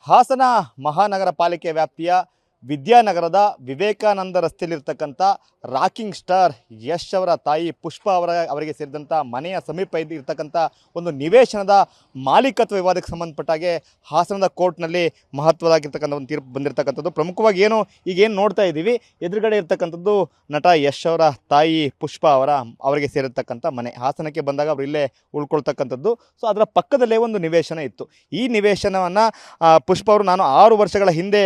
ಹಾಸನ ಮಹಾನಗರ ಪಾಲಿಕೆ ವ್ಯಾಪ್ತಿಯ ವಿದ್ಯಾನಗರದ ವಿವೇಕಾನಂದ ರಸ್ತೆಯಲ್ಲಿರ್ತಕ್ಕಂಥ ರಾಕಿಂಗ್ ಸ್ಟಾರ್ ಯಶ್ ಅವರ ತಾಯಿ ಪುಷ್ಪ ಅವರಿಗೆ ಸೇರಿದಂಥ ಮನೆಯ ಸಮೀಪ ಇರ್ತಕ್ಕಂಥ ಒಂದು ನಿವೇಶನದ ಮಾಲೀಕತ್ವ ವಿವಾದಕ್ಕೆ ಸಂಬಂಧಪಟ್ಟಾಗೆ ಹಾಸನದ ಕೋರ್ಟ್ನಲ್ಲಿ ಮಹತ್ವದಾಗಿರ್ತಕ್ಕಂಥ ಒಂದು ತೀರ್ಪು ಬಂದಿರತಕ್ಕಂಥದ್ದು. ಪ್ರಮುಖವಾಗಿ ಈಗೇನು ನೋಡ್ತಾ ಇದ್ದೀವಿ, ಎದುರುಗಡೆ ಇರ್ತಕ್ಕಂಥದ್ದು ನಟ ಯಶ್ ಅವರ ತಾಯಿ ಪುಷ್ಪ ಅವರಿಗೆ ಸೇರಿರ್ತಕ್ಕಂಥ ಮನೆ. ಹಾಸನಕ್ಕೆ ಬಂದಾಗ ಅವರು ಇಲ್ಲೇ ಉಳ್ಕೊಳ್ತಕ್ಕಂಥದ್ದು. ಸೊ ಅದರ ಪಕ್ಕದಲ್ಲೇ ಒಂದು ನಿವೇಶನ ಇತ್ತು. ಈ ನಿವೇಶನವನ್ನು ಪುಷ್ಪ ಅವರು ನಾನು 6 ವರ್ಷಗಳ ಹಿಂದೆ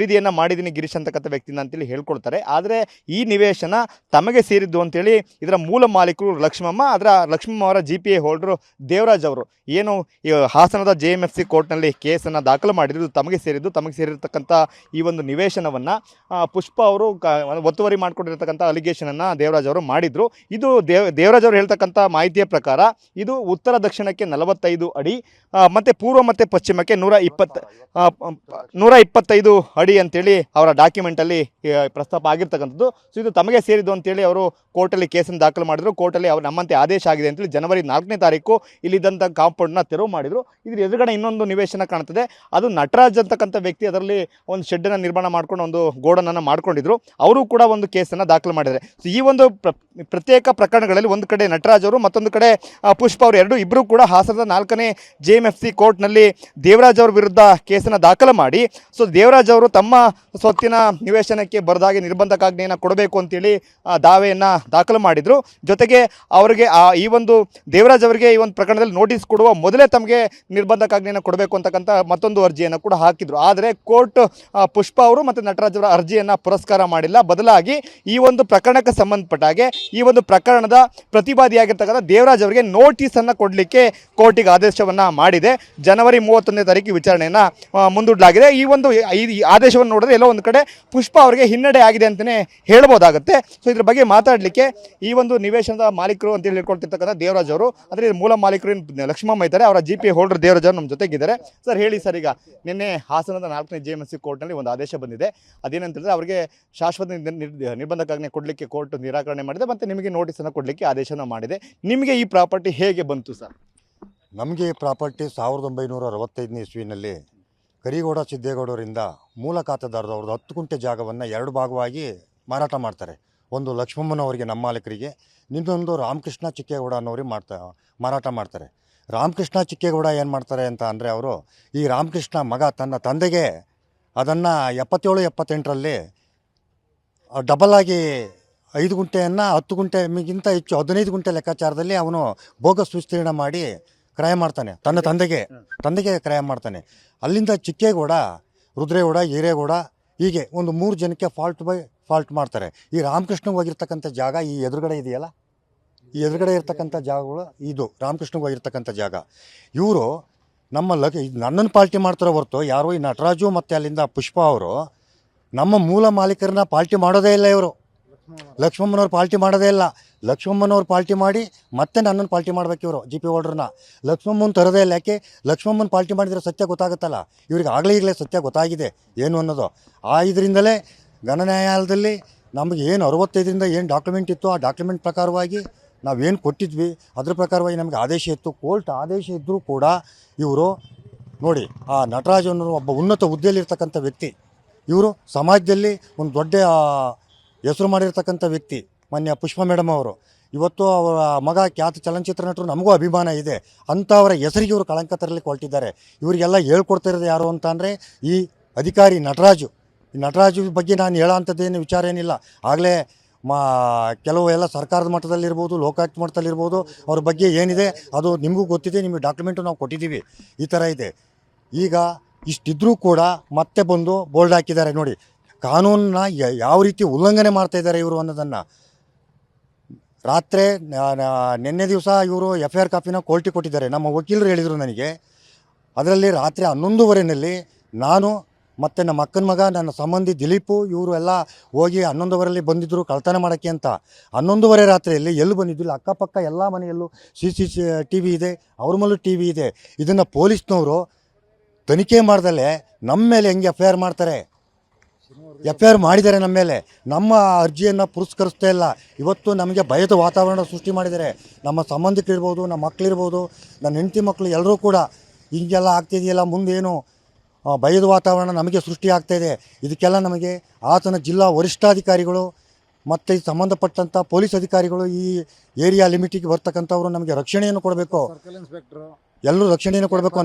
ಖರೀದಿಯನ್ನು ಮಾಡಿದ್ದೀನಿ ಗಿರೀಶ್ ಅಂತಕ್ಕಂಥ ವ್ಯಕ್ತಿನ ಅಂತೇಳಿ ಹೇಳ್ಕೊಳ್ತಾರೆ. ಆದರೆ ಈ ನಿವೇಶನ ತಮಗೆ ಸೇರಿದ್ದು ಅಂತೇಳಿ ಇದರ ಮೂಲ ಮಾಲೀಕರು ಲಕ್ಷ್ಮಮ್ಮ ಅವರ GPA ಹೋಲ್ಡರು ದೇವರಾಜ್ ಅವರು ಏನು ಈ ಹಾಸನದ JMFC ಕೋರ್ಟ್ನಲ್ಲಿ ಕೇಸನ್ನು ದಾಖಲು ಮಾಡಿದ್ರು. ತಮಗೆ ಸೇರಿರ್ತಕ್ಕಂಥ ಈ ಒಂದು ನಿವೇಶನವನ್ನು ಪುಷ್ಪ ಅವರು ಒತ್ತುವರಿ ಮಾಡಿಕೊಂಡಿರ್ತಕ್ಕಂಥ ಅಲಿಗೇಷನನ್ನು ದೇವರಾಜ್ ಅವರು ಮಾಡಿದರು. ಇದು ದೇವರಾಜ್ ಅವರು ಹೇಳ್ತಕ್ಕಂಥ ಮಾಹಿತಿಯ ಪ್ರಕಾರ ಇದು ಉತ್ತರ ದಕ್ಷಿಣಕ್ಕೆ 45 ಅಡಿ ಮತ್ತು ಪೂರ್ವ ಮತ್ತು ಪಶ್ಚಿಮಕ್ಕೆ 125 ಅಡಿ ಅಂತೇಳಿ ಅವರ ಡಾಕ್ಯುಮೆಂಟಲ್ಲಿ ಪ್ರಸ್ತಾಪ ಆಗಿರ್ತಕ್ಕಂಥದ್ದು. ಸೊ ಇದು ತಮಗೆ ಸೇರಿದ್ದು ಅಂತೇಳಿ ಅವರು ಕೋರ್ಟಲ್ಲಿ ಕೇಸನ್ನು ದಾಖಲು ಮಾಡಿದರು. ಕೋರ್ಟಲ್ಲಿ ನಮ್ಮಂತೆ ಆದೇಶ ಆಗಿದೆ ಅಂತೇಳಿ ಜನವರಿ 4ನೇ ತಾರೀಕು ಇಲ್ಲಿದ್ದಂಥ ಕಾಂಪೌಂಡ್ನ ತೆರವು ಮಾಡಿದರು. ಇದ್ರ ಎದುರುಗಡೆ ಇನ್ನೊಂದು ನಿವೇಶನ ಕಾಣ್ತದೆ. ಅದು ನಟರಾಜ್ ಅಂತಕ್ಕಂಥ ವ್ಯಕ್ತಿ ಅದರಲ್ಲಿ ಒಂದು ಶೆಡ್ಡನ್ನು ನಿರ್ಮಾಣ ಮಾಡ್ಕೊಂಡು ಒಂದು ಗೋಡನನ್ನು ಮಾಡ್ಕೊಂಡಿದ್ರು. ಅವರು ಕೂಡ ಒಂದು ಕೇಸನ್ನು ದಾಖಲು ಮಾಡಿದ್ದಾರೆ. ಸೊ ಈ ಒಂದು ಪ್ರತ್ಯೇಕ ಪ್ರಕರಣಗಳಲ್ಲಿ ಒಂದು ಕಡೆ ನಟರಾಜ್ ಅವರು, ಮತ್ತೊಂದು ಕಡೆ ಪುಷ್ಪ ಅವರು ಇಬ್ಬರು ಕೂಡ ಹಾಸನದ 4ನೇ JMFC ಕೋರ್ಟ್ನಲ್ಲಿ ದೇವರಾಜ್ ಅವ್ರ ವಿರುದ್ಧ ಕೇಸನ್ನು ದಾಖಲು ಮಾಡಿ, ಸೊ ದೇವರಾಜ್ ಅವರು ತಮ್ಮ ಸ್ವತ್ತಿನ ನಿವೇಶನಕ್ಕೆ ಬರದಾಗೆ ನಿರ್ಬಂಧಕಾಜ್ಞೆಯನ್ನು ಕೊಡಬೇಕು ಅಂತೇಳಿ ದಾವೆಯನ್ನು ದಾಖಲು ಮಾಡಿದರು. ಜೊತೆಗೆ ಅವರಿಗೆ ಈ ಒಂದು ದೇವರಾಜ್ ಅವರಿಗೆ ಈ ಒಂದು ಪ್ರಕರಣದಲ್ಲಿ ನೋಟಿಸ್ ಕೊಡುವ ಮೊದಲೇ ತಮಗೆ ನಿರ್ಬಂಧಕಾಜ್ಞೆಯನ್ನು ಕೊಡಬೇಕು ಅಂತಕ್ಕಂಥ ಮತ್ತೊಂದು ಅರ್ಜಿಯನ್ನು ಕೂಡ ಹಾಕಿದರು. ಆದರೆ ಕೋರ್ಟ್ ಪುಷ್ಪ ಅವರು ಮತ್ತು ನಟರಾಜ್ ಅವರ ಅರ್ಜಿಯನ್ನು ಪುರಸ್ಕಾರ ಮಾಡಿಲ್ಲ. ಬದಲಾಗಿ ಈ ಒಂದು ಪ್ರಕರಣಕ್ಕೆ ಸಂಬಂಧಪಟ್ಟ ಹಾಗೆ ಈ ಒಂದು ಪ್ರಕರಣದ ಪ್ರತಿವಾದಿಯಾಗಿರ್ತಕ್ಕಂಥ ದೇವರಾಜ್ ಅವರಿಗೆ ನೋಟಿಸನ್ನು ಕೊಡಲಿಕ್ಕೆ ಕೋರ್ಟಿಗೆ ಆದೇಶವನ್ನು ಮಾಡಿದೆ. ಜನವರಿ 31ನೇ ತಾರೀಕು ವಿಚಾರಣೆಯನ್ನು ಮುಂದೂಡಲಾಗಿದೆ. ಈ ಒಂದು ಆದೇಶವನ್ನು ನೋಡಿದ್ರೆ ಎಲ್ಲೋ ಒಂದು ಕಡೆ ಪುಷ್ಪ ಅವರಿಗೆ ಹಿನ್ನಡೆ ಆಗಿದೆ ಅಂತಲೇ ಹೇಳ್ಬೋದಾಗುತ್ತೆ. ಸೊ ಇದ್ರ ಬಗ್ಗೆ ಮಾತಾಡಲಿಕ್ಕೆ ಈ ಒಂದು ನಿವೇಶನದ ಮಾಲೀಕರು ಅಂತೇಳಿ ಹೇಳ್ಕೊಳ್ತಿರ್ತಕ್ಕಂಥ ದೇವರಾಜ್ ಅವರು, ಅಂದರೆ ಮೂಲ ಮಾಲೀಕರು ಲಕ್ಷ್ಮಮ್ಮ ಇದ್ದಾರೆ, ಅವರ GPA ಹೋಲ್ಡರ್ ದೇವರಾಜ್ ಅವರು ನಮ್ಮ ಜೊತೆಗಿದ್ದಾರೆ. ಸರ್ ಹೇಳಿ ಸರ್, ಈಗ ನಿನ್ನೆ ಹಾಸನದ 4ನೇ JMFC ಕೋರ್ಟ್ನಲ್ಲಿ ಒಂದು ಆದೇಶ ಬಂದಿದೆ. ಅದೇನಂತಂದರೆ ಅವರಿಗೆ ಶಾಶ್ವತ ನಿರ್ಬಂಧಕಾಜ್ಞೆ ಕೊಡಲಿಕ್ಕೆ ಕೋರ್ಟ್ ನಿರಾಕರಣೆ ಮಾಡಿದೆ ಮತ್ತು ನಿಮಗೆ ನೋಟಿಸನ್ನು ಕೊಡಲಿಕ್ಕೆ ಆದೇಶನ ಮಾಡಿದೆ. ನಿಮಗೆ ಈ ಪ್ರಾಪರ್ಟಿ ಹೇಗೆ ಬಂತು ಸರ್? ನಮಗೆ ಈ ಪ್ರಾಪರ್ಟಿ 1965ನೇ ಇಸ್ವಿನಲ್ಲಿ ಕರಿಗೌಡ ಸಿದ್ದೇಗೌಡರಿಂದ ಮೂಲ ಖಾತೆದಾರರು ಅವ್ರದ್ದು 10 ಗುಂಟೆ ಜಾಗವನ್ನು 2 ಭಾಗವಾಗಿ ಮಾರಾಟ ಮಾಡ್ತಾರೆ. ಒಂದು ಲಕ್ಷ್ಮಮ್ಮನವರಿಗೆ, ನಮ್ಮ ಮಾಲೀಕರಿಗೆ, ಇನ್ನೊಂದು ರಾಮಕೃಷ್ಣ ಚಿಕ್ಕೇಗೌಡ ಅನ್ನೋರಿಗೆ ಮಾರಾಟ ಮಾಡ್ತಾರೆ. ರಾಮಕೃಷ್ಣ ಚಿಕ್ಕೇಗೌಡ ಏನು ಮಾಡ್ತಾರೆ ಅಂತ ಅಂದರೆ, ಅವರು ಈ ರಾಮಕೃಷ್ಣ ಮಗ ತನ್ನ ತಂದೆಗೆ ಅದನ್ನು 77-78ರಲ್ಲಿ ಡಬಲ್ ಆಗಿ 5 ಗುಂಟೆಯನ್ನು 10 ಗುಂಟೆಗಿಂತ ಹೆಚ್ಚು 15 ಗುಂಟೆ ಲೆಕ್ಕಾಚಾರದಲ್ಲಿ ಅವನು ಬೋಗಸ್ ವಿಸ್ತೀರ್ಣ ಮಾಡಿ ಕ್ರಯ ಮಾಡ್ತಾನೆ. ತನ್ನ ತಂದೆಗೆ ಕ್ರಯ ಮಾಡ್ತಾನೆ. ಅಲ್ಲಿಂದ ಚಿಕ್ಕೇಗೌಡ, ರುದ್ರೇಗೌಡ, ಹಿರೇಗೌಡ ಹೀಗೆ ಒಂದು 3 ಜನಕ್ಕೆ ಫಾಲ್ಟ್ ಮಾಡ್ತಾರೆ. ಈ ರಾಮಕೃಷ್ಣಗೆ ಹೋಗಿರ್ತಕ್ಕಂಥ ಜಾಗ ಈ ಎದುರುಗಡೆ ಇದೆಯಲ್ಲ, ಈ ಎದುರುಗಡೆ ಇರ್ತಕ್ಕಂಥ ಜಾಗಗಳು ಇದು ರಾಮಕೃಷ್ಣಗೆ ಹೋಗಿರ್ತಕ್ಕಂಥ ಜಾಗ. ಇವರು ನನ್ನನ್ನು ಪಾಲ್ಟಿ ಮಾಡ್ತಾರೋ ಹೊರತು ಯಾರು ಈ ನಟರಾಜು ಮತ್ತು ಅಲ್ಲಿಂದ ಪುಷ್ಪ ಅವರು ನಮ್ಮ ಮೂಲ ಮಾಲೀಕರನ್ನ ಪಾಲ್ಟಿ ಮಾಡೋದೇ ಇಲ್ಲ. ಇವರು ಲಕ್ಷ್ಮಮ್ಮನವ್ರು ಪಾಲ್ಟಿ ಮಾಡೋದೇ ಇಲ್ಲ. ಲಕ್ಷ್ಮಮ್ಮನವ್ರು ಪಾಲ್ಟಿ ಮಾಡಿ ಮತ್ತೆ ನನ್ನನ್ನು ಪಾಲ್ಟಿ ಮಾಡ್ಬೇಕು. ಇವರು GP ಹೋಲ್ಡ್ರನ್ನ ಲಕ್ಷ್ಮಮ್ಮನ ತರೋದೇ ಇಲ್ಲ. ಯಾಕೆ? ಲಕ್ಷ್ಮಮ್ಮನ ಪಾಲ್ಟಿ ಮಾಡಿದರೆ ಸತ್ಯ ಗೊತ್ತಾಗುತ್ತಲ್ಲ. ಇವ್ರಿಗೆ ಈಗಲೇ ಸತ್ಯ ಗೊತ್ತಾಗಿದೆ ಏನು ಅನ್ನೋದು. ಇದರಿಂದಲೇ ಘನ ನ್ಯಾಯಾಲಯದಲ್ಲಿ ನಮಗೆ ಏನು 65ರಿಂದ ಏನು ಡಾಕ್ಯುಮೆಂಟ್ ಇತ್ತು, ಆ ಡಾಕ್ಯುಮೆಂಟ್ ಪ್ರಕಾರವಾಗಿ ನಾವೇನು ಕೊಟ್ಟಿದ್ವಿ ಅದ್ರ ಪ್ರಕಾರವಾಗಿ ನಮಗೆ ಆದೇಶ ಇತ್ತು. ಕೋರ್ಟ್ ಆದೇಶ ಇದ್ದರೂ ಕೂಡ ಇವರು ನೋಡಿ, ಆ ನಟರಾಜ್ ಅನ್ನೋರು ಒಬ್ಬ ಉನ್ನತ ಹುದ್ದೆಯಲ್ಲಿರ್ತಕ್ಕಂಥ ವ್ಯಕ್ತಿ. ಇವರು ಸಮಾಜದಲ್ಲಿ ಒಂದು ದೊಡ್ಡ ಹೆಸರು ಮಾಡಿರ್ತಕ್ಕಂಥ ವ್ಯಕ್ತಿ. ಮಾನ್ಯ ಪುಷ್ಪ ಮೇಡಮ್ ಅವರು ಇವತ್ತು ಅವರ ಮಗ ಖ್ಯಾತ ಚಲನಚಿತ್ರ ನಟರು, ನಮಗೂ ಅಭಿಮಾನ ಇದೆ. ಅಂಥವರ ಹೆಸರಿಗೆ ಇವರು ಕಳಂಕ ತರಲಿಕ್ಕೆ ಹೊರಟಿದ್ದಾರೆ. ಇವರಿಗೆಲ್ಲ ಹೇಳ್ಕೊಡ್ತಾ ಇರೋದು ಯಾರು ಅಂತ ಅಂದರೆ ಈ ಅಧಿಕಾರಿ ನಟರಾಜು. ಈ ನಟರಾಜು ಬಗ್ಗೆ ನಾನು ಹೇಳೋ ಅಂಥದ್ದೇನು ವಿಚಾರ ಏನಿಲ್ಲ. ಆಗಲೇ ಕೆಲವು ಎಲ್ಲ ಸರ್ಕಾರದ ಮಟ್ಟದಲ್ಲಿರ್ಬೋದು, ಲೋಕಾಯುಕ್ತ ಮಟ್ಟದಲ್ಲಿರ್ಬೋದು, ಅವ್ರ ಬಗ್ಗೆ ಏನಿದೆ ಅದು ನಿಮಗೂ ಗೊತ್ತಿದೆ. ನಿಮಗೆ ಡಾಕ್ಯುಮೆಂಟು ನಾವು ಕೊಟ್ಟಿದ್ದೀವಿ. ಈ ಥರ ಇದೆ. ಈಗ ಇಷ್ಟಿದ್ರೂ ಕೂಡ ಮತ್ತೆ ಬಂದು ಬೋಲ್ಡ್ ಹಾಕಿದ್ದಾರೆ. ನೋಡಿ, ಕಾನೂನನ್ನ ಯಾವ ರೀತಿ ಉಲ್ಲಂಘನೆ ಮಾಡ್ತಾ ಇದ್ದಾರೆ ಇವರು ಅನ್ನೋದನ್ನು. ರಾತ್ರಿ ನಿನ್ನೆ ದಿವಸ ಇವರು FIR ಕಾಪಿನ ಕೋರ್ಟಿಗೆ ಕೊಟ್ಟಿದ್ದಾರೆ. ನಮ್ಮ ವಕೀಲರು ಹೇಳಿದರು ನನಗೆ. ಅದರಲ್ಲಿ ರಾತ್ರಿ 11:15ನಲ್ಲಿ ನಾನು ಮತ್ತು ನಮ್ಮ ಅಕ್ಕನ ಮಗ, ನನ್ನ ಸಂಬಂಧಿ ದಿಲೀಪು, ಇವರು ಎಲ್ಲ ಹೋಗಿ 11:15ರಲ್ಲಿ ಬಂದಿದ್ದರು ಕಳ್ತನ ಮಾಡೋಕ್ಕೆ ಅಂತ. 11:30 ರಾತ್ರಿಯಲ್ಲಿ ಎಲ್ಲಿ ಬಂದಿದ್ದಿಲ್ಲ. ಅಕ್ಕಪಕ್ಕ ಎಲ್ಲ ಮನೆಯಲ್ಲೂ CCTV ಇದೆ, ಅವ್ರ ಮೇಲೂ TV ಇದೆ. ಇದನ್ನು ಪೊಲೀಸ್ನವರು ತನಿಖೆ ಮಾಡ್ದಲ್ಲೇ ನಮ್ಮ ಮೇಲೆ ಹೆಂಗೆ FIR ಮಾಡ್ತಾರೆ? FIR ಮಾಡಿದ್ದಾರೆ ನಮ್ಮ ಮೇಲೆ. ನಮ್ಮ ಅರ್ಜಿಯನ್ನು ಪುರಸ್ಕರಿಸ್ತಾ ಇಲ್ಲ. ಇವತ್ತು ನಮಗೆ ಭಯದ ವಾತಾವರಣ ಸೃಷ್ಟಿ ಮಾಡಿದ್ದಾರೆ. ನಮ್ಮ ಸಂಬಂಧಿಕರಿರ್ಬೋದು, ನಮ್ಮ ಮಕ್ಕಳಿರ್ಬೋದು, ನನ್ನ ಹೆಂಡತಿ ಮಕ್ಕಳು ಎಲ್ಲರೂ ಕೂಡ ಹಿಂಗೆಲ್ಲ ಆಗ್ತಿದೆಯಲ್ಲ, ಮುಂದೇನು ಭಯದ ವಾತಾವರಣ ನಮಗೆ ಸೃಷ್ಟಿ ಆಗ್ತಾ ಇದೆ. ಇದಕ್ಕೆಲ್ಲ ನಮಗೆ ಆತನ ಜಿಲ್ಲಾ ವರಿಷ್ಠಾಧಿಕಾರಿಗಳು ಮತ್ತು ಸಂಬಂಧಪಟ್ಟಂಥ ಪೊಲೀಸ್ ಅಧಿಕಾರಿಗಳು, ಈ ಏರಿಯಾ ಲಿಮಿಟಿಗೆ ಬರ್ತಕ್ಕಂಥವ್ರು ನಮಗೆ ರಕ್ಷಣೆಯನ್ನು ಕೊಡಬೇಕು, ಸರ್ಕಲ್ ಇನ್ಸ್ಪೆಕ್ಟರ್ ಎಲ್ಲರೂ ರಕ್ಷಣೆಯನ್ನು ಕೊಡಬೇಕು.